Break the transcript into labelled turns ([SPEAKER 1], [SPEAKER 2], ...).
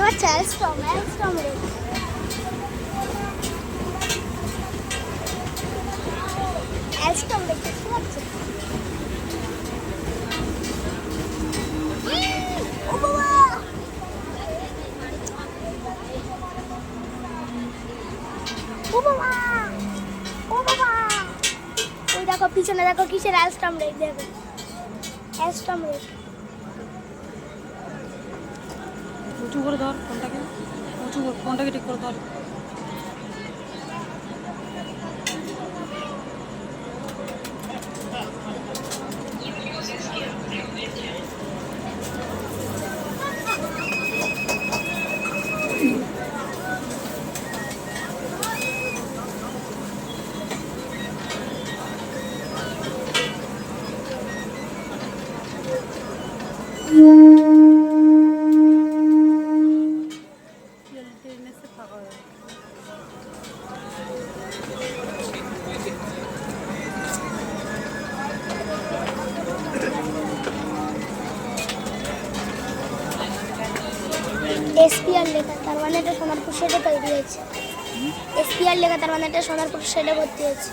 [SPEAKER 1] পাচ্ছে অ্যালস্টম রে। অ্যালস্টম দেখতে পাচ্ছে। ও বাবা, ও বাবা, ও বাবা, ওই দেখো পিছনে দেখো কিসের অ্যালস্টম রে, দেখো অ্যালস্টম রে।
[SPEAKER 2] উঁচু করে ধর ফোনটাকে, ফোনটাকে ঠিক করে ধর। ফাঁকা হয়ে
[SPEAKER 1] এসপিআর লেখা, তার মানে এটা সোনারপুর শেডে তৈরি হয়েছে। এসপিআর লেখা, তার মানে এটা সোনারপুর শেডে ভর্তি হয়েছে।